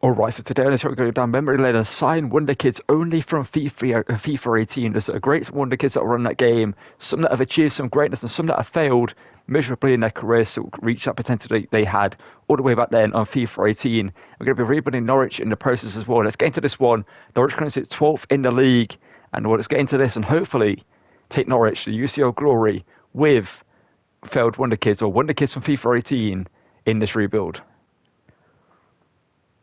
Alright, so today on the show we're going down memory lane and sign Wonderkids only from FIFA 18. There's a great Wonderkids that run that game, some that have achieved some greatness and some that have failed miserably in their careers to reach that potential they had all the way back then on FIFA 18. We're going to be rebuilding Norwich in the process as well. Let's get into this one. Norwich currently sits 12th in the league, and let's get into this and hopefully take Norwich to UCL glory with failed Wonderkids or Wonderkids from FIFA 18 in this rebuild.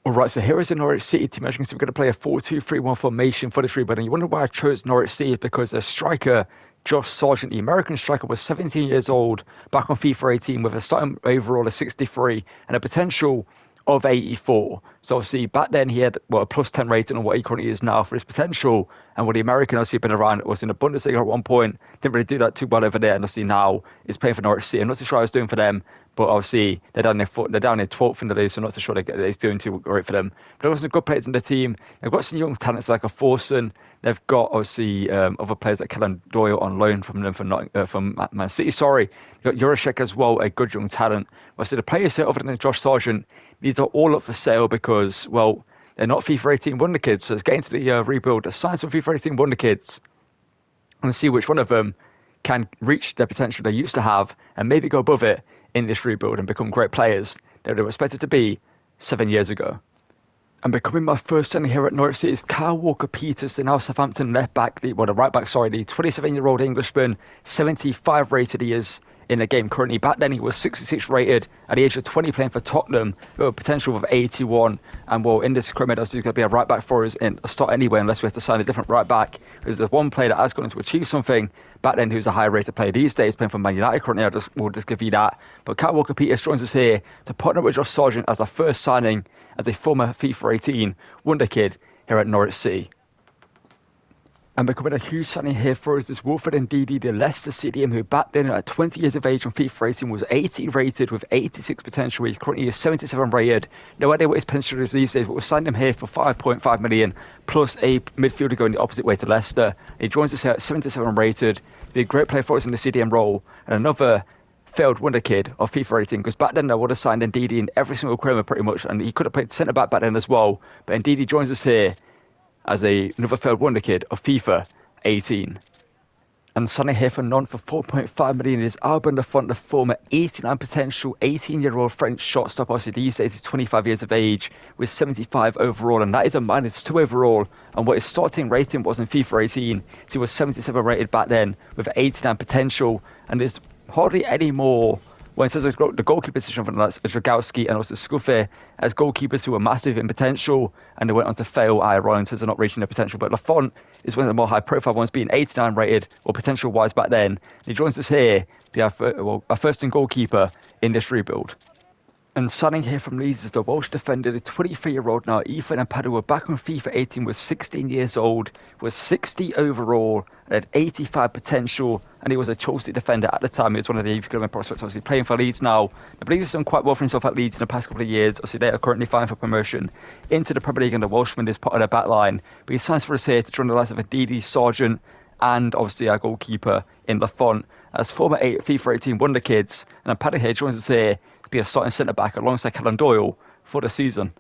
All right, so here is the Norwich City team. As you can see, we're going to play a 4-2-3-1 formation for this rebuild. And you wonder why I chose Norwich City is because their striker, Josh Sargent, the American striker, was 17 years old back on FIFA 18 with a starting overall of 63 and a potential of 84. So obviously back then he had a plus 10 rating on what he currently is now for his potential. And what the American obviously been around was in the Bundesliga at one point, didn't really do that too well over there. And obviously now he's playing for Norwich City. I'm not too sure how he's doing for them, but obviously they're down in 12th in the league, so I'm not too sure he's doing too great for them. But they've got some good players in the team. They've got some young talents like a Forson. They've got obviously other players like Kellen Doyle on loan from them from Man City. Sorry, you've got Jurashek as well, a good young talent. Obviously the players here other than Josh Sargent, these are all up for sale because, well, they're not FIFA 18 Wonderkids. So let's get into the rebuild. Assign some FIFA 18 Wonderkids and see which one of them can reach the potential they used to have and maybe go above it in this rebuild and become great players that they were expected to be 7 years ago. And becoming my first signing here at Norwich City is Kyle Walker-Peters, the now Southampton the right back, the 27-year-old Englishman, 75 rated he is in the game currently. Back then he was 66 rated at the age of 20 playing for Tottenham with a potential of 81. And well, in this scrimmage, obviously he's going to be a right back for us and start anyway unless we have to sign a different right back. There's one player that has gone to achieve something back then who's a high rated player these days playing for Man United currently. We'll just give you that. But Kyle Walker-Peters joins us here to partner with Josh Sargent as our first signing as a former FIFA 18 Wonder Kid here at Norwich City. And becoming a huge signing here for us is Wilfred Ndidi, the Leicester City, who back then at 20 years of age on FIFA 18 was 80 rated with 86 potential. He's currently 77 rated. No idea what his potential is these days, but we signed him here for 5.5 million plus a midfielder going the opposite way to Leicester. He joins us here at 77 rated. Be a great player for us in the CDM role and another failed wonder kid of FIFA 18 because back then I would have signed Ndidi in every single Premier pretty much, and he could have played centre back then as well. But Ndidi joins us here as another failed wonder kid of FIFA 18. And signing here for none for 4.5 million is Albin Lafont, the former 89 potential 18-year-old French shortstop. Obviously, these days he's 25 years of age with 75 overall, and that is a -2 overall. And what his starting rating was in FIFA 18, he was 77 rated back then with 89 potential, and there's hardly any more. When it says the goalkeeper position from that's Dragowski and also Scuffe as goalkeepers who were massive in potential and they went on to fail IRL in terms of not reaching their potential. But Lafont is one of the more high profile ones, being 89 rated or potential wise back then. He joins us here, our first in goalkeeper in this rebuild. And signing here from Leeds is the Welsh defender, the 23-year-old now, Ethan Ampadu, were back on FIFA 18, was 16 years old, was 60 overall, and had 85 potential, and he was a Chelsea defender at the time. He was one of the youth academy prospects, obviously playing for Leeds now. I believe he's done quite well for himself at Leeds in the past couple of years. Obviously, they are currently fighting for promotion into the Premier League, and the Welshman is part of their back line. But he signs for us here to join the likes of Ndidi, Sargent, and obviously our goalkeeper in Lafont as former FIFA 18 Wonder Kids. And Ampadu here joins us here to be a starting centre-back alongside Kellen Doyle for the season.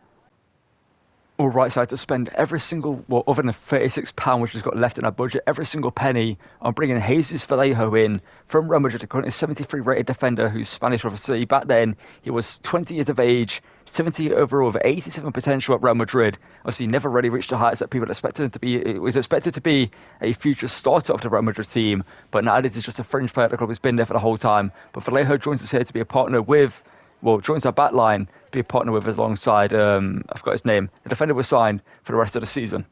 Alright, so I had to spend every single, other than £36 which has got left in our budget, every single penny on bringing Jesus Vallejo in from Real Madrid, a currently 73 rated defender who's Spanish obviously. Back then, he was 20 years of age, 70 overall with 87 potential at Real Madrid. Obviously, never really reached the heights that people expected him to be. It was expected to be a future starter of the Real Madrid team, but now this is just a fringe player at the club who's been there for the whole time. But Vallejo joins us here to be a partner with, joins our back line, be a partner with us alongside, I forgot his name, the defender was signed for the rest of the season.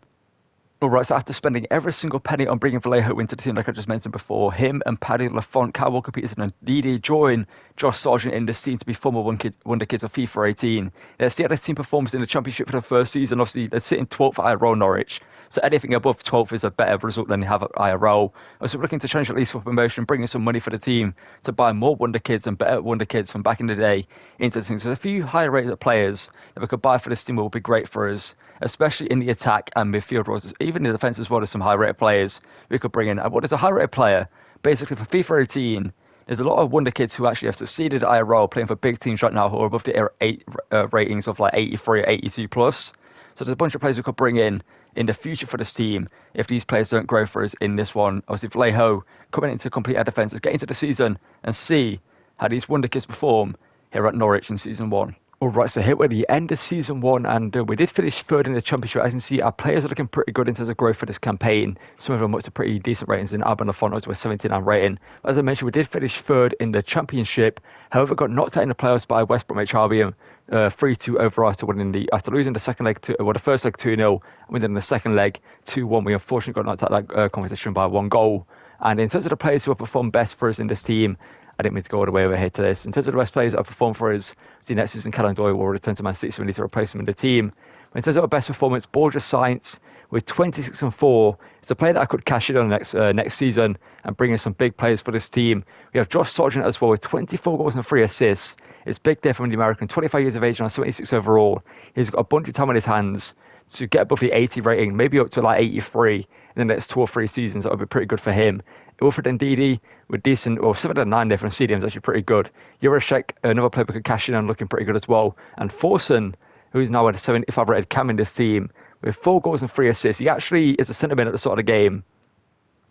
Alright, so after spending every single penny on bringing Vallejo into the team, like I just mentioned before, him and Paddy Lafont, Kyle Walker-Peters and Ndidi join Josh Sargent in this team to be former Wonder Kids of FIFA 18. Let's see how this team performs in the Championship for the first season. Obviously, they're sitting 12th at IRL Norwich. So anything above 12th is a better result than they have at IRL. So we're looking to change at least for promotion, bringing some money for the team to buy more Wonder Kids and better Wonder Kids from back in the day into the team. So a few higher rated players that we could buy for this team will be great for us, especially in the attack and midfield roles. Even in the defence as well, there's some high rated players we could bring in. And what is a high rated player? Basically for FIFA 18, There's a lot of Wonderkids who actually have succeeded at IRL playing for big teams right now who are above the ratings of like 83 or 82 plus. So there's a bunch of players we could bring in the future for this team if these players don't grow for us in this one. Obviously, Vallejo coming in to complete our defences, get into the season and see how these Wonderkids perform here at Norwich in Season 1. All right, so here we're at the end of Season 1, and we did finish third in the Championship. As you can see, our players are looking pretty good in terms of growth for this campaign. Some of them up to pretty decent ratings in Alban Lafonta's with 79 rating. As I mentioned, we did finish third in the Championship. However, got knocked out in the playoffs by West Bromwich Albion, 3-2 over after after losing the second leg the first leg 2-0, and then the second leg 2-1. We unfortunately got knocked out of that competition by 1 goal. And in terms of the players who have performed best for us in this team, I didn't mean to go all the way over here to this. In terms of the best players that have performed for us, the next season, Callum Doyle will return to Man City, so we need to replace him in the team. But in terms of our best performance, Borja Sainz with 26 and 4. It's a player that I could cash in on next season and bring in some big players for this team. We have Josh Sargent as well with 24 goals and 3 assists. It's big there from the American, 25 years of age and 76 overall. He's got a bunch of time on his hands to get above the 80 rating, maybe up to like 83 in the next 2 or 3 seasons. That would be pretty good for him. Wilfred Ndidi with decent, 7-9 there from CDM is actually pretty good. Jurasek, another player we could cash in on, looking pretty good as well. And Forsen, who's now at a 75 rated cam in this team, with 4 goals and 3 assists. He actually is a centre mid at the start of the game.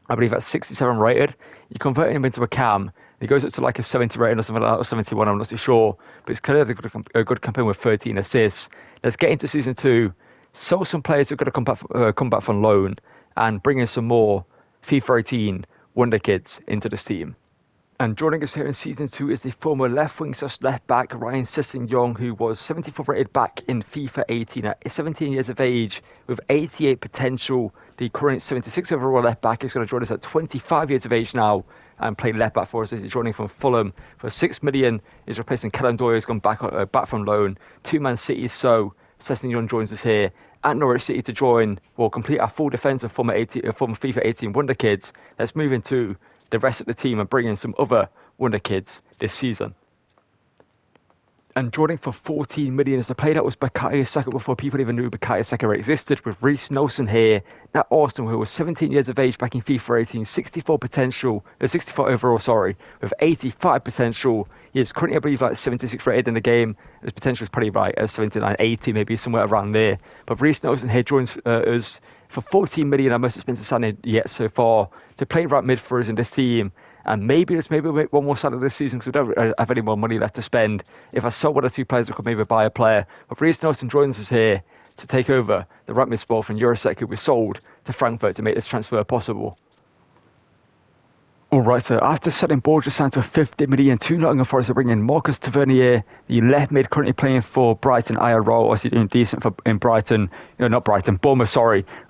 I believe at 67 rated. You convert him into a cam. He goes up to like a 70 rating or something like that, or 71, I'm not too sure. But it's clearly a good campaign with 13 assists. Let's get into Season 2. Sell some players who are going to come back from loan and bring in some more FIFA 18 Wonderkids into this team. And joining us here in Season 2 is the former left wing / left back Ryan Sessegnon, who was 74 rated back in FIFA 18 at 17 years of age with 88 potential. The current 76 overall left back is going to join us at 25 years of age now and play left back for us. He's joining from Fulham for 6 million. He's replacing Callum Doyle, who's gone back from loan to Man City. So Sessegnon joins us here at Norwich City to complete our full defence of former FIFA 18 Wonderkids. Let's move into the rest of the team and bring in some other Wonderkids this season. And joining for 14 million is a player that was Bukayo Saka before people even knew Bukayo Saka existed, with Reece Nelson here at Arsenal, who was 17 years of age back in FIFA 18, 64 overall, with 85 potential. He is currently, I believe, like 76 rated in the game. His potential is probably right at 79, 80, maybe somewhere around there. But Reece Nelson here joins us for 14 million, our most expensive signing yet so far, to play right mid for us in this team. And maybe we'll make one more signing this season because we don't have any more money left to spend. If I sell 1 or 2 players, we could maybe buy a player. But Reece Nelson joins us here to take over the right mid spot from Jurasek, who was sold to Frankfurt to make this transfer possible. All right, so after selling Borja Sainz for 50 million to Nottingham Forest to bring in Marcus Tavernier, the left mid currently playing for Brighton IRL, obviously doing decent in Bournemouth,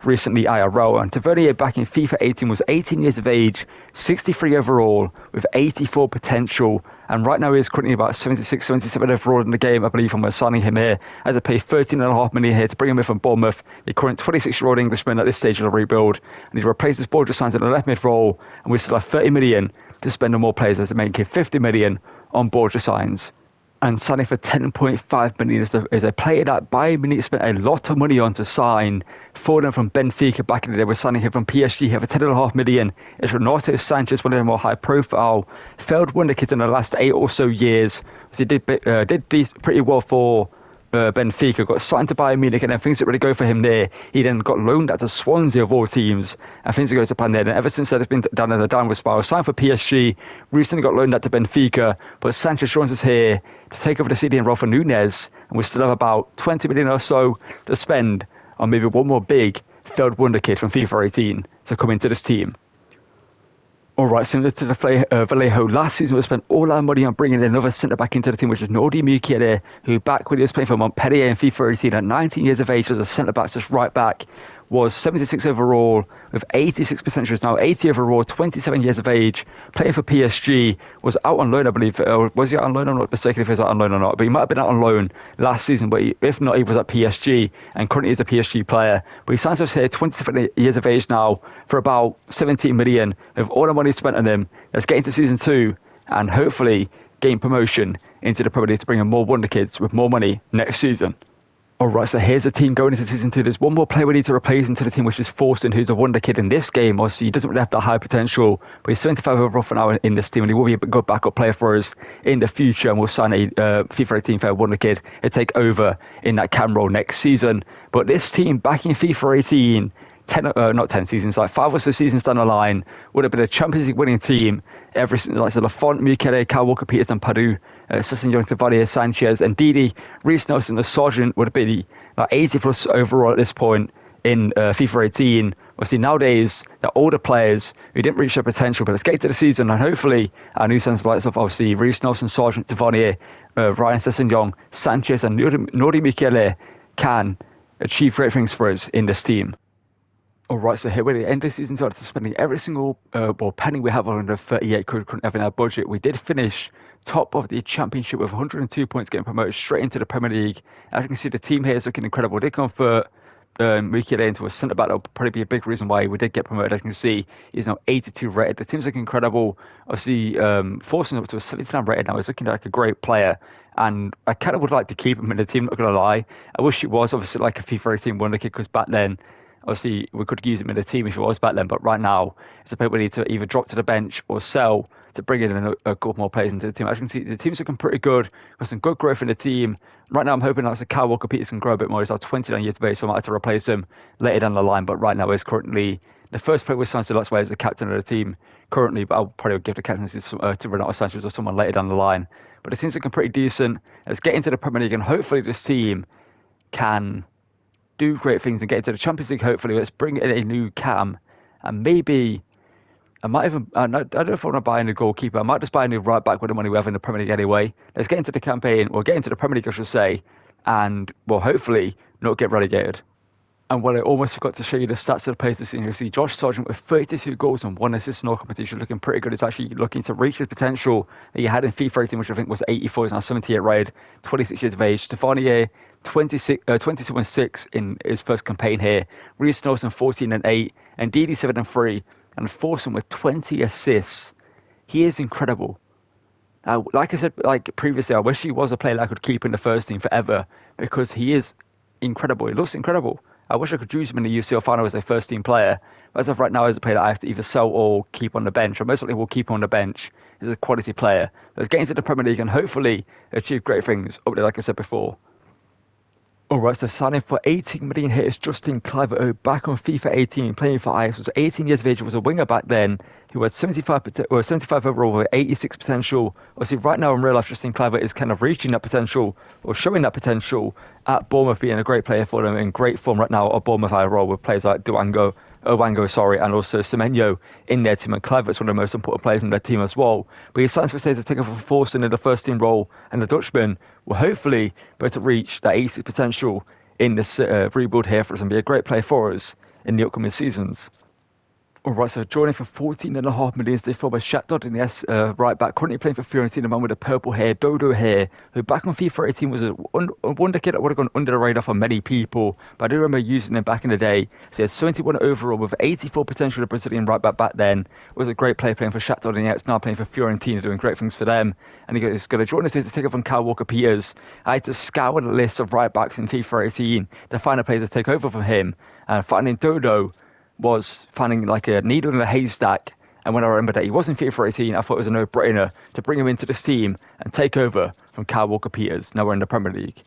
recently IRL. And Tavernier back in FIFA 18 was 18 years of age, 63 overall, with 84 potential. And right now he is currently about 76, 77 overall in the game, I believe, and we're signing him here. I had to pay 13.5 million here to bring him in from Bournemouth, the current 26-year-old Englishman at this stage of the rebuild. And he replaces Borja Sainz in the left mid role, and we still have 30 million to spend on more players as they make it 50 million on Borja Sainz. And signing for 10.5 million is a player that Bayern Munich spent a lot of money on to sign for them from Benfica back in the day. We're signing him from PSG here for 10.5 million. It's Renato Sanchez, one of the more high-profile failed Wonderkids in the last 8 or so years. He did pretty well for Benfica, got signed to Bayern Munich, and then things that really go for him there. He then got loaned out to Swansea of all teams, and things that go to plan there. And ever since that, it's been down in the downward spiral. Signed for PSG, recently got loaned out to Benfica, but Sanchez joins us here to take over the CDM role for Nunez, and we still have about 20 million or so to spend on maybe one more big failed Wonderkid from FIFA 18 to come into this team. All right, similar to the Vallejo last season, we spent all our money on bringing in another centre-back into the team, which is Nordi Mukiele, who back when he was playing for Montpellier in FIFA 18 at 19 years of age as a centre-back, just right back, was 76 overall with 86 potential, is now 80 overall, 27 years of age, playing for PSG, was out on loan, I believe. Was he out on loan? I'm not mistaken if he was out on loan or not, but he might have been out on loan last season, but if not, he was at PSG and currently is a PSG player. But he signs us here, 27 years of age now, for about 17 million, with all the money spent on him. Let's get into Season 2 and hopefully gain promotion into the Premier League to bring in more Wonderkids with more money next season. All right, so here's the team going into season 2. There's one more player we need to replace into the team, which is Forson, who's a wonder kid in this game. Obviously, he doesn't really have that high potential, but he's 75 overall for now in this team, and he will be a good backup player for us in the future. And we'll sign a FIFA 18 fair wonder kid to take over in that cam role next season. But this team back in FIFA 18, not 10 seasons, like 5 or so seasons down the line, would have been a Champions League winning team ever since, like Lafont, Mukele, Kyle Walker-Peters, and Padu, Sesson Young, Tavares, Sanchez, and Didi, Reece Nelson, the Sergeant would have been like 80 plus overall at this point in FIFA 18. Obviously, nowadays, they're older players who didn't reach their potential, but let's get to the season, and hopefully, our new centre likes of obviously Reece Nelson, Sergeant, Tavares, Ryan Sesson Young, Sanchez, and Nori Mukele can achieve great things for us in this team. All right, so here we're at the end of the season, so after spending every single penny we have on the 38 currently having our budget, we did finish top of the championship with 102 points, getting promoted straight into the Premier League. As you can see, the team here is looking incredible. They convert Mukele into a centre back. That'll probably be a big reason why we did get promoted. As you can see, he's now 82 rated. The team's looking incredible. Obviously, forcing up to a 79 rated now. He's looking like a great player. And I kind of would like to keep him in the team, not going to lie. I wish it was obviously like a FIFA 18 wonder kid, because back then, obviously, we could use him in the team if it was back then, but right now, it's a bit we need to either drop to the bench or sell to bring in a couple more players into the team. As you can see, the team's looking pretty good. Got some good growth in the team. Right now, I'm hoping that Kyle Walker-Peters can grow a bit more. He's now 29 years of age, so I might have to replace him later down the line, but right now, he's currently the first player with signed, so that's why he's the captain of the team currently, but I'll probably give the captaincy to Renato Sanchez or someone later down the line. But the team's looking pretty decent. Let's get into the Premier League, and hopefully this team can do great things and get into the Champions League. Hopefully, let's bring in a new cam, and maybe I might even I don't know if I want to buy a new goalkeeper. I might just buy a new right back with the money we have in the Premier League anyway. Let's get into the campaign, or get into the Premier League, I should say, and well, hopefully not get relegated. And well, I almost forgot to show you the stats of the players this season. You see Josh Sargent with 32 goals and 1 assist in all competition, looking pretty good. It's actually looking to reach his potential that he had in FIFA 18, which I think was 84. He's now 78 rated, 26 years of age. Stefania, 22 and 6 in his first campaign here. Reece Nelson, 14 and 8, and Didi 7 and 3, and Forson with 20 assists. He is incredible. Like I said, like previously, I wish he was a player that I could keep in the first team forever, because he is incredible. He looks incredible. I wish I could use him in the UCL final as a first team player. But as of right now, as a player that I have to either sell or keep on the bench, or most likely will keep him on the bench. He's a quality player. Let's get into the Premier League and hopefully achieve great things up there, like I said before. Alright, so signing for 18 million here is Justin Kluivert, back on FIFA 18, playing for Ajax. Was 18 years of age, was a winger back then. He was 75 overall with 86 potential. Obviously, right now in real life, Justin Kluivert is kind of reaching that potential, or showing that potential at Bournemouth, being a great player for them, in great form right now at Bournemouth high role with players like Owango, and also Semenyo in their team. And Kluivert's one of the most important players in their team as well. But he signs for Stay to take over for Forson in the first team role, and the Dutchman will hopefully be able to reach that 80 potential in this rebuild here for us and be a great player for us in the upcoming seasons. Alright, so joining for 14.5 million is the former Shakhtar in the right back, currently playing for Fiorentina, man with the purple hair, Dodo hair, who back on FIFA 18 was a wonder kid that would have gone under the radar for many people, but I do remember using him back in the day. So he had 71 overall with 84 potential, the Brazilian right back then. Was a great player playing for Shakhtar, and it's now playing for Fiorentina, doing great things for them. And he's going to join us here to take over from Kyle Walker-Peters. I had to scour the list of right backs in FIFA 18 to find a player to take over from him, and finding Dodo was finding like a needle in a haystack. And when I remembered that he was in FIFA 18, I thought it was a no-brainer to bring him into this team and take over from Kyle Walker-Peters. Now we're in the Premier League.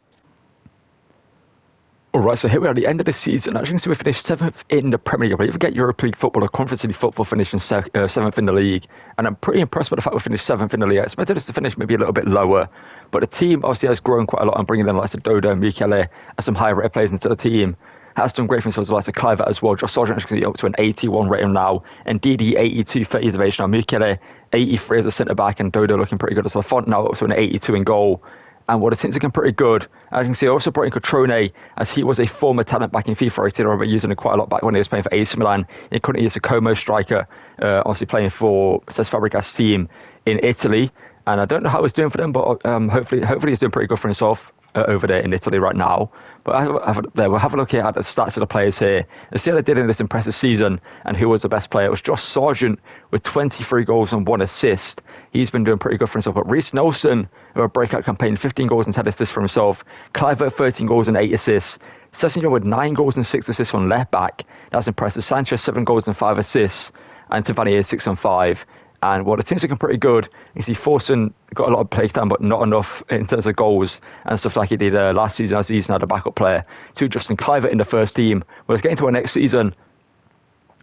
Alright, so here we are at the end of the season. As you can see, we finished 7th in the Premier League. But if you get Europa League football or Conference League football, finishing 7th in the league. And I'm pretty impressed by the fact we finished 7th in the league. I expected us to finish maybe a little bit lower. But the team obviously has grown quite a lot. I'm bringing in like Dodo and Mukele and some higher rated players into the team. Has done great things for us, like Kluivert as well. Josh Sargent, as you can see, up to an 81 rating now. And Didi, 82, 30 years of age now. Mukele, 83 as a centre-back. And Dodo looking pretty good as a Lafont now, up to an 82 in goal. And what the team's looking pretty good. As you can see, I also brought in Cotrone, as he was a former talent back in FIFA 18. I remember using it quite a lot back when he was playing for AC Milan. He currently is a Como striker, obviously playing for Cesc Fabregas' team in Italy. And I don't know how he's doing for them, but hopefully he's doing pretty good for himself. over there in Italy right now. But we'll have a look at the stats of the players here and see how they did in this impressive season and who was the best player. It was Josh Sargent with 23 goals and 1 assist. He's been doing pretty good for himself. But Reece Nelson, with a breakout campaign, 15 goals and 10 assists for himself. Clivert, 13 goals and 8 assists. Sessignon with 9 goals and 6 assists on left back. That's impressive. Sanchez, 7 goals and 5 assists. And Tavernier, 6 and 5. And the team's looking pretty good. You see Forson got a lot of play time, but not enough in terms of goals and stuff like he did last season as he's now the backup player to Justin Clivert in the first team. But let's get into our next season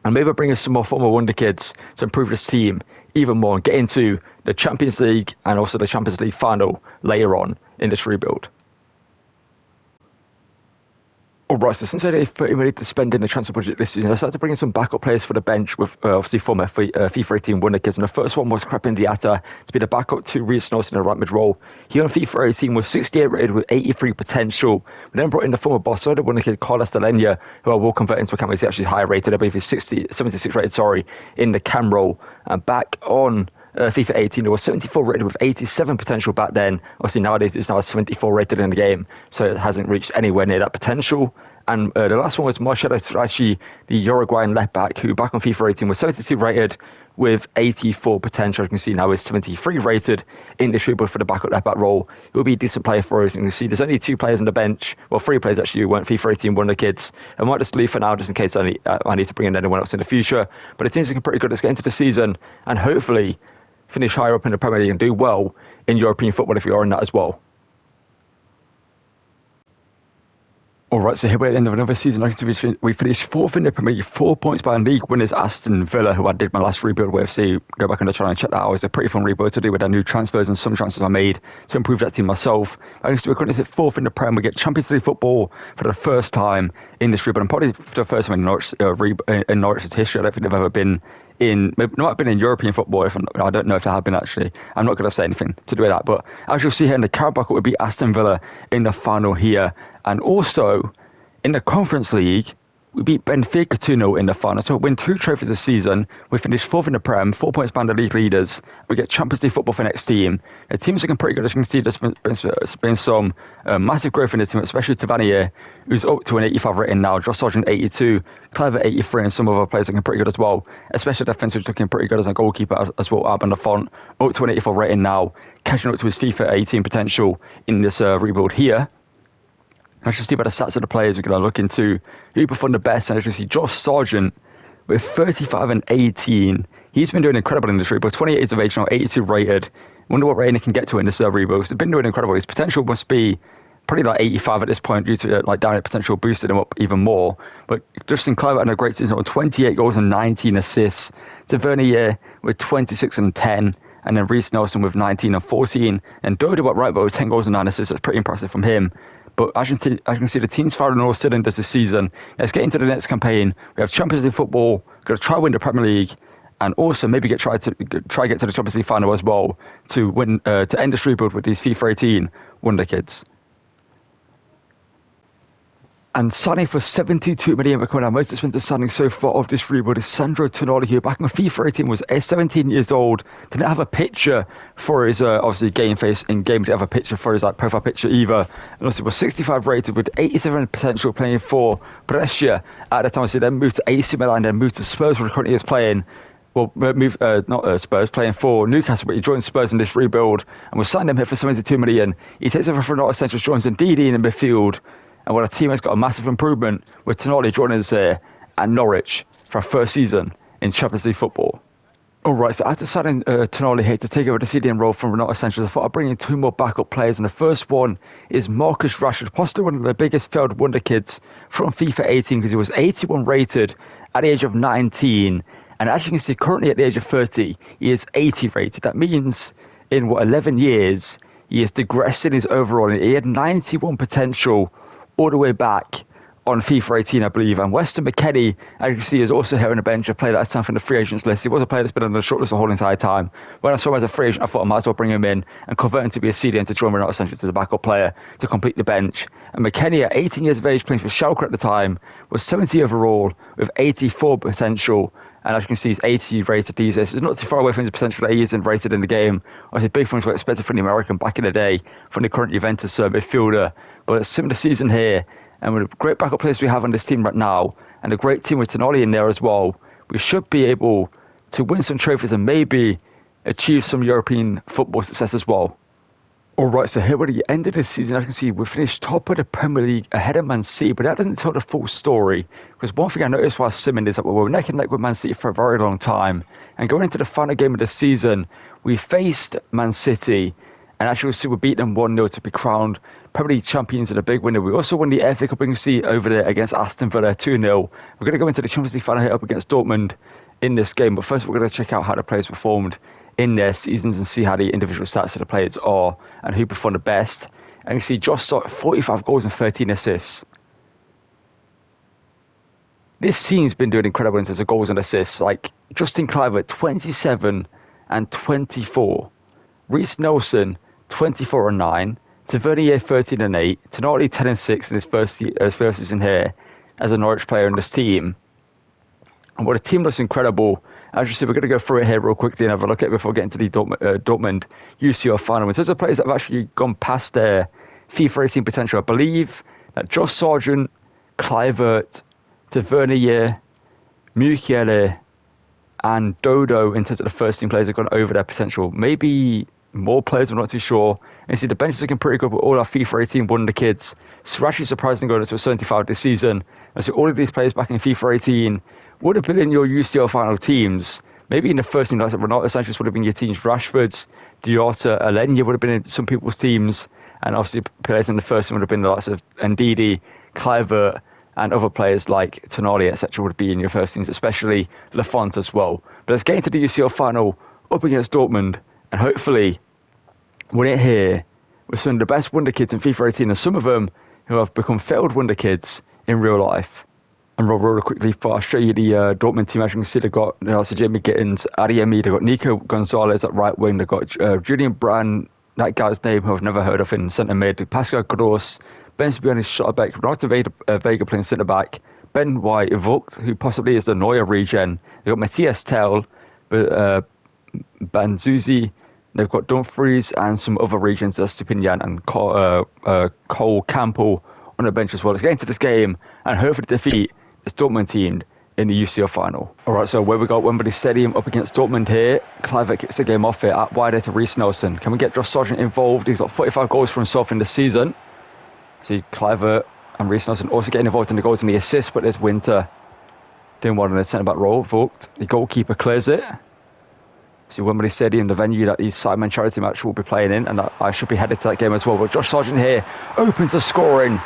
and maybe bring us some more former Wonderkids to improve this team even more and get into the Champions League and also the Champions League final later on in this rebuild. Alright, so since I had 30 million to spend in the transfer budget this season, I started to bring in some backup players for the bench with obviously former FIFA 18 Wonderkids. And the first one was Crepin Diatta to be the backup to Reece Nelson in the right mid role. He on FIFA 18 was 68 rated with 83 potential. We then brought in the former Barcelona Wonderkid Carlos Delenya, who I will convert into a cam. He's actually higher rated. I believe he's 76 rated, in the cam role. And back on FIFA 18, there was 74 rated with 87 potential back then. Obviously nowadays it's now 74 rated in the game, so it hasn't reached anywhere near that potential. And the last one was Marcelo Strachey, the Uruguayan left back, who back on FIFA 18 was 72 rated with 84 potential. You can see now is 73 rated in this rebuild for the backup left back role. He will be a decent player for us. You can see there's only 2 players on the bench, well 3 players actually who weren't FIFA 18 Wonderkids. I might just leave for now just in case I need to bring in anyone else in the future. But the team's looking pretty good. Let's get into the season and hopefully finish higher up in the Premier League and do well in European football if you are in that as well. Alright, so here we're at the end of another season. We finished 4th in the Premier League, 4 points behind league winners Aston Villa, who I did my last rebuild with. So go back on the channel and check that out. It's a pretty fun rebuild to do with their new transfers and some transfers I made to improve that team myself. We're currently at 4th in the Prem. We get Champions League football for the first time in this rebuild. And probably for the first time in Norwich's history. I don't think they've ever been in, maybe not been in European football. I don't know if they have been actually. I'm not going to say anything to do with that. But as you'll see here in the Carabao Cup, would be Aston Villa in the final here. And also in the Conference League, we beat Benfica 2-0 in the final. So we win 2 trophies this season. We finished 4th in the Prem, 4 points behind the league leaders. We get Champions League football for next team. The team's looking pretty good. As you can see, there's been some massive growth in the team, especially Tavernier, who's up to an 85 rating now. Josh Sargent 82, Clivert 83, and some other players looking pretty good as well. Especially defense, which looking pretty good as a goalkeeper as well. Alban Lafont up to an 84 rating now, catching up to his FIFA 18 potential in this rebuild here. Let's just see about the stats of the players we're going to look into who performed the best. And as you see, Josh Sargent with 35 and 18. He's been doing incredible in this rebuild. 28 years of age now, 82 rated. Wonder what rating he can get to in this rebuild. He's been doing incredible. His potential must be probably like 85 at this point due to downhill potential boosted him up even more. But Justin Clivert had a great season with 28 goals and 19 assists. Tavernier with 26 and 10. And then Reece Nelson with 19 and 14. And Dodo at right back with 10 goals and 9 assists. That's pretty impressive from him. But as you can see, the team's firing on all cylinders this season. Let's get into the next campaign. We have Champions League football. We're going to try win the Premier League, and also maybe get to the Champions League final as well to win to end this rebuild with these FIFA 18 Wonderkids. And signing for 72 million, we're coming out most expensive signing so far of this rebuild is Sandro Tonali, who back on FIFA 18 was 17 years old. Didn't have a picture for his obviously game face in game. Didn't have a picture for his profile picture either. And also was 65 rated with 87 potential, playing for Brescia at the time. So then moved to AC Milan, then moved to Spurs, where he currently is playing. Well, not Spurs, playing for Newcastle, but he joined Spurs in this rebuild and was signed him here for 72 million. He takes over from Norwich Central, joins Ndidi in the midfield. And when a team has got a massive improvement with Tonali joining us here at Norwich for our first season in Champions League football. Alright, so after signing Tonali here to take over the CDM role from Norwich Central, I thought I'd bring in 2 more backup players. And the first one is Marcus Rashford, possibly one of the biggest failed Wonderkids from FIFA 18 because he was 81 rated at the age of 19. And as you can see, currently at the age of 30, he is 80 rated. That means in 11 years, he has digressed in his overall. He had 91 potential all the way back on FIFA 18, I believe. And Weston McKennie, as you can see, is also here on the bench, a player that's signed from the free agents list. He was a player that's been on the shortlist the whole entire time. When I saw him as a free agent, I thought I might as well bring him in and convert him to be a CDM to join Renato Sanchez as a backup player to complete the bench. And McKennie, at 18 years of age, playing for Schalke at the time, was 70 overall with 84 potential. And as you can see, he's 80 rated these days. It's not too far away from his potential that he isn't rated in the game. Obviously, big things were expected from the American back in the day, from the current Juventus midfielder. But a similar season here, and with the great backup players we have on this team right now, and a great team with Tonali in there as well, we should be able to win some trophies and maybe achieve some European football success as well. Alright, so here at the end of the season, as you can see, we finished top of the Premier League ahead of Man City, but that doesn't tell the full story. Because one thing I noticed while simming is that we were neck and neck with Man City for a very long time. And going into the final game of the season, we faced Man City, and actually we'll see we beat them 1-0 to be crowned Premier League champions in a big winner. We also won the FA Cup over there against Aston Villa 2-0. We're going to go into the Champions League final here up against Dortmund in this game, but first we're going to check out how the players performed in their seasons and see how the individual stats of the players are and who performed the best. And you see Josh started 45 goals and 13 assists. This team's been doing incredible in terms of goals and assists. Like Justin Kluivert, 27 and 24. Reece Nelson, 24 and 9. Tavernier, 13 and 8. Tonali, 10 and 6 in his first season here as a Norwich player in this team. And what the team looks incredible. As you see, we're going to go through it here real quickly and have a look at it before getting to the Dortmund UCL final. In terms of players that have actually gone past their FIFA 18 potential, I believe that Josh Sargent, Kluivert, Tavernier, Mukiele, and Dodo, in terms of the first team players, have gone over their potential. Maybe more players, I'm not too sure. And you see, the bench is looking pretty good with all our FIFA 18 Wonderkids. So actually surprisingly going to a 75 this season. And so all of these players back in FIFA 18 would have been in your UCL final teams. Maybe in the first team, like Renato Sanchez would have been your teams. Rashford's, Diota, Alenya would have been in some people's teams. And obviously players in the first team would have been the likes of Ndidi, Kluivert, and other players like Tonali, etc. would be in your first teams, especially Lafont as well. But let's get into the UCL final up against Dortmund and hopefully win it here with some of the best Wonderkids in FIFA 18 and some of them who have become failed Wonderkids in real life. And real quickly before I show you the Dortmund team, as you can see, they've got Jamie Gittins, Adeyemi, they've got Nico Gonzalez at right wing, they've got Julian Brand, that guy's name who I've never heard of, in centre mid, Pascal Gross, Ben Spioni's shot back, Renato Vega playing centre back, Ben White, Vogt, who possibly is the Neuer regen, they've got Matthias Tell, Banzuzi, they've got Dumfries and some other regions, Stupinian and Cole Campbell on the bench as well. Let's get into this game and hopefully defeat this Dortmund team in the UCL final. Alright, so where we got Wembley Stadium up against Dortmund here. Kluivert kicks the game off here at wide to Reece Nelson. Can we get Josh Sargent involved? He's got 45 goals for himself in the season. See Kluivert and Reece Nelson also getting involved in the goals and the assists, but there's Winter doing well in the centre back role. Vogt, the goalkeeper, clears it. See Wembley Stadium, the venue that the Sidemen charity match will be playing in, and I should be headed to that game as well. But Josh Sargent here opens the scoring,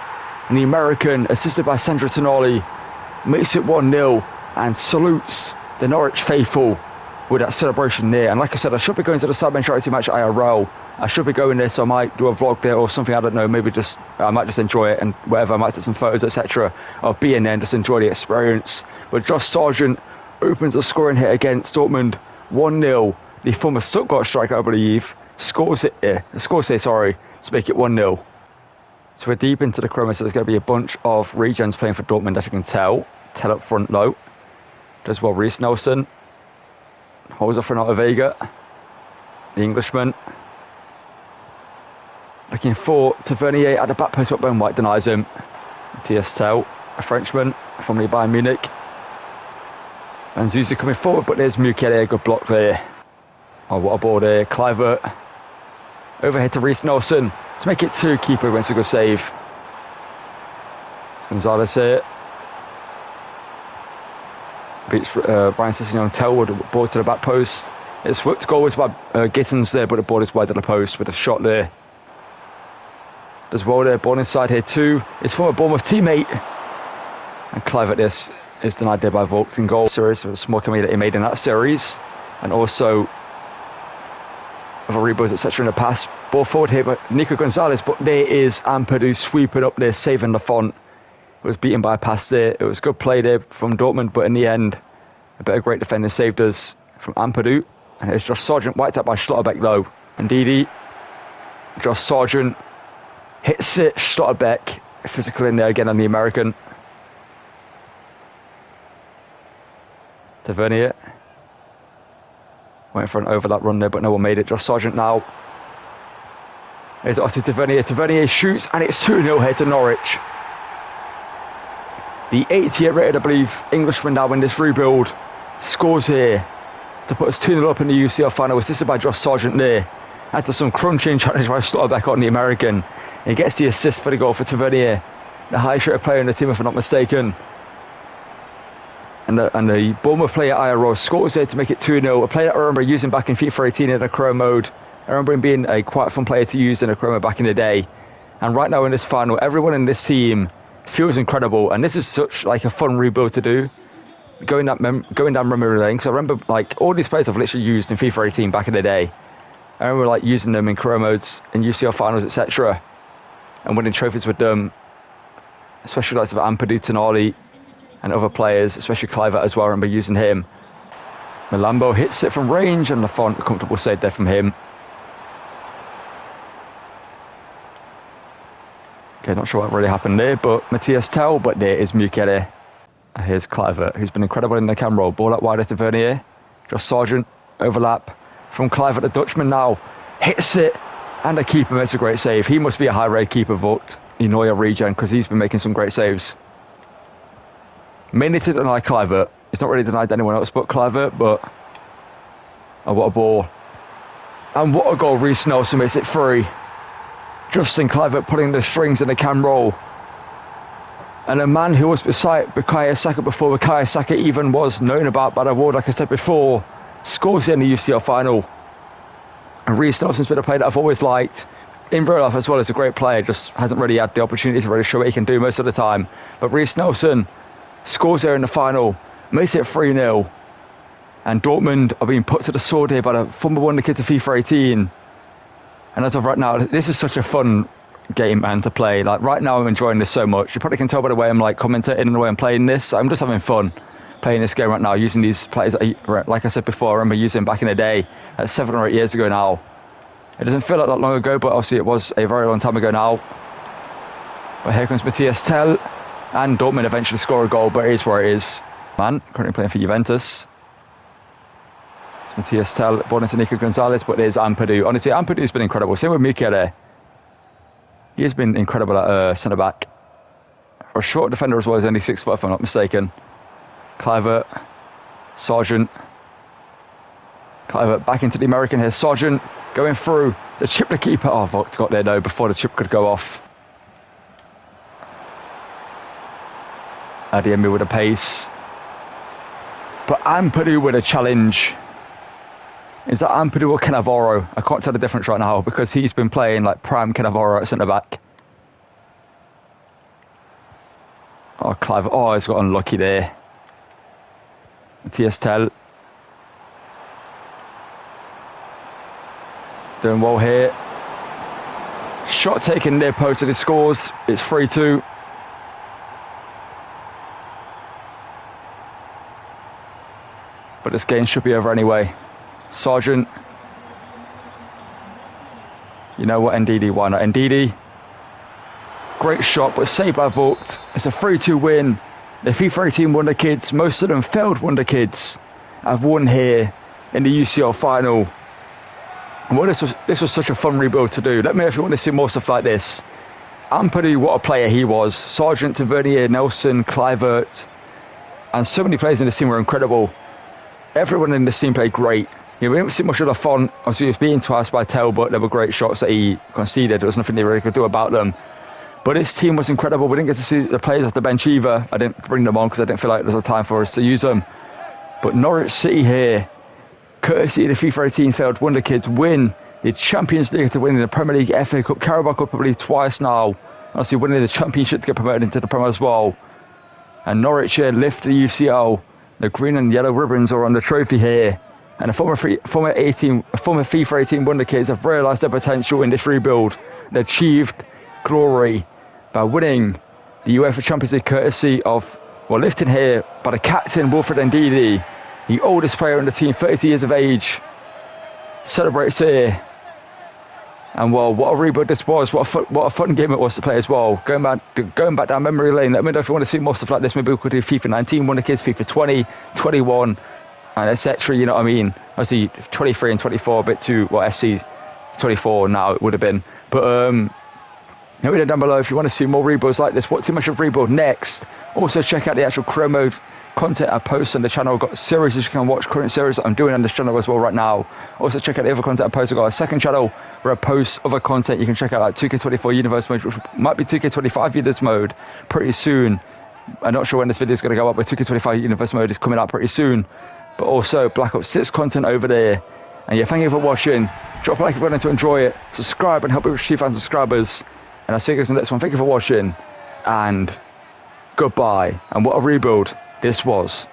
and the American, assisted by Sandro Tonali, makes it 1-0 and salutes the Norwich faithful with that celebration there. And like I said, I should be going to the Sidemen charity match IRL. I should be going there, so I might do a vlog there or something, I don't know, maybe just I might just enjoy it and whatever, I might take some photos, etc. of being there and just enjoy the experience. But Josh Sargent opens the scoring hit against Dortmund 1-0. The former Stuttgart striker, I believe, scores here to make it 1-0. So we're deep into the chroma, so there's going to be a bunch of regens playing for Dortmund, as you can tell. Tell up front low. Does well Reece Nelson. Holds off Renato Vega. The Englishman. Looking for Tavernier at the back post, but Ben White denies him. Matthias Tell, a Frenchman, formerly Bayern Munich. And Zuzi coming forward, but there's Mukiele, a good block there. Oh, what a ball there. Kluivert. Overhead to Reece Nelson to make it 2. Keeper wins a good save. Gonzalez here. Beats Brian Sessegnon. Tellwood, ball to the back post. It's worked goalwards by Gittins there, but the ball is wide of the post with a shot there. Does well there, ball inside here too. His former Bournemouth teammate. And Kluivert this is denied there by Vogt in goal. Series with a small commitment that he made in that series. And also other rebounds, etc. in the past. Ball forward here by Nico Gonzalez, but there is Ampadu sweeping up there, saving the font. It was beaten by a pass there. It was good play there from Dortmund, but in the end, a bit of great defending saved us from Ampadu. And here's Josh Sargent, wiped out by Schlotterbeck though. And Ndidi, Josh Sargent hits it, Schlotterbeck, physical in there again on the American. Tavernier. Waiting for an overlap run there, but no one made it. Josh Sargent now. Here's off to Tavernier. Tavernier shoots, and it's 2-0 here to Norwich. The 80th rated, I believe, Englishman now in this rebuild scores here to put us 2-0 up in the UCL final, assisted by Josh Sargent there. After some crunching challenge by Slotterbeck on the American. He gets the assist for the goal for Tavernier, the highest rated player in the team, if I'm not mistaken. And the Bournemouth player IRO scores here to make it 2-0. A player that I remember using back in FIFA 18 in a career mode. I remember him being a quite fun player to use in a career mode back in the day. And right now in this final, everyone in this team feels incredible. And this is such like a fun rebuild to do. Going down memory lane. Because I remember like all these players I've literally used in FIFA 18 back in the day. I remember like using them in career modes, in UCL finals, etc. And winning trophies with them. Especially like Ampadu, Tonali, and other players, especially Cliver as well. I remember using him. Milambo hits it from range, and Lafont, a comfortable save there from him. Okay, not sure what really happened there, but Matthias Tell, but there is Mukele. Here's Cliver, who's been incredible in the cam roll. Ball out wide to Vernier. Josh Sargent, overlap from Cliver, the Dutchman now. Hits it, and the keeper makes a great save. He must be a high-rated keeper vote in Neuer region, because he's been making some great saves. Mainly to deny Cliver. It's not really denied anyone else but Cliver, but oh, what a ball. And what a goal. Reece Nelson makes it 3. Justin Cliver putting the strings in the cam roll. And a man who was beside Bukayo Saka before Bukayo Saka even was known about by the world, like I said before, scores in the UCL final. And Reece Nelson's been a player that I've always liked. In real life as well as a great player, just hasn't really had the opportunity to really show what he can do most of the time. But Reece Nelson scores there in the final, makes it 3-0. And Dortmund are being put to the sword here by the former Wonderkids of FIFA 18. And as of right now, this is such a fun game, man, to play. Like right now, I'm enjoying this so much. You probably can tell by the way I'm like commentating and the way I'm playing this. I'm just having fun playing this game right now, using these players that, like I said before, I remember using back in the day, 7 or 8 years ago now. It doesn't feel like that long ago, but obviously it was a very long time ago now. But here comes Matthias Tell, and Dortmund eventually score a goal, but it is where it is. Man, currently playing for Juventus. It's Matthias Tell, born into Nico Gonzalez, but there's Ampadu. Honestly, Ampadu's been incredible. Same with Mukele. He has been incredible at centre-back. For a short defender as well, he's only 6 foot, if I'm not mistaken. Cliver, Sargent. Cliver back into the American here. Sargent going through. The chip the keeper. Oh, Vogt got there though before the chip could go off. Adiemi with a pace. But Ampadu with a challenge. Is that Ampadu or Cannavaro? I can't tell the difference right now because he's been playing like prime Cannavaro at centre-back. Oh, Clive. Oh, he's got unlucky there. Matthias Tell. Doing well here. Shot taken near post and it scores. It's 3-2. But this game should be over anyway. Sargent. You know what, Ndidi, why not? Ndidi. Great shot, but saved by Vogt. It's a 3-2 win. The FIFA 18 Wonderkids, most of them failed Wonderkids, have won here in the UCL final. And well, this was such a fun rebuild to do. Let me know if you want to see more stuff like this. Ampadu, what a player he was. Sargent, Tavernier, Nelson, Clivert, and so many players in this team were incredible. Everyone in this team played great. You know, we didn't see much of the fun. Obviously, he was beaten twice by Tell, but there were great shots that he conceded. There was nothing they really could do about them. But this team was incredible. We didn't get to see the players off the bench either. I didn't bring them on because I didn't feel like there was a time for us to use them. But Norwich City here, courtesy of the FIFA 18 failed Wonderkids, win the Champions League to win the Premier League, FA Cup, Carabao Cup, I believe twice now. Obviously winning the Championship to get promoted into the Premier as well. And Norwich here lift the UCL. The green and yellow ribbons are on the trophy here. And the former FIFA 18 Wonderkids have realised their potential in this rebuild. They achieved glory by winning the UEFA Champions League courtesy of, well, lifted here by the captain, Wilfred Ndidi, the oldest player in the team, 30 years of age, celebrates here. And well, what a rebuild this was. What a fun game it was to play as well. Going back down memory lane. Let me know if you want to see more stuff like this. Maybe we could do FIFA 19 Wonderkids, FIFA 20, 21, and etc. You know what I mean? Obviously 23 and 24 a bit too, well, SC 24 now it would have been, but let me know down below if you want to see more rebuilds like this. What's too much of rebuild next? Also check out the actual career mode content I post on the channel. I've got series you can watch, current series that I'm doing on this channel as well right now. Also check out the other content I post. I've got a second channel where I post other content you can check out, like 2K24 universe mode, which might be 2K25 universe mode pretty soon. I'm not sure when this video is going to go up, but 2K25 universe mode is coming out pretty soon. But also Black Ops 6 content over there. And yeah, thank you for watching. Drop a like if you want to enjoy it. Subscribe and help me reach 2,000 subscribers. And I'll see you guys in the next one. Thank you for watching. And goodbye. And what a rebuild this was.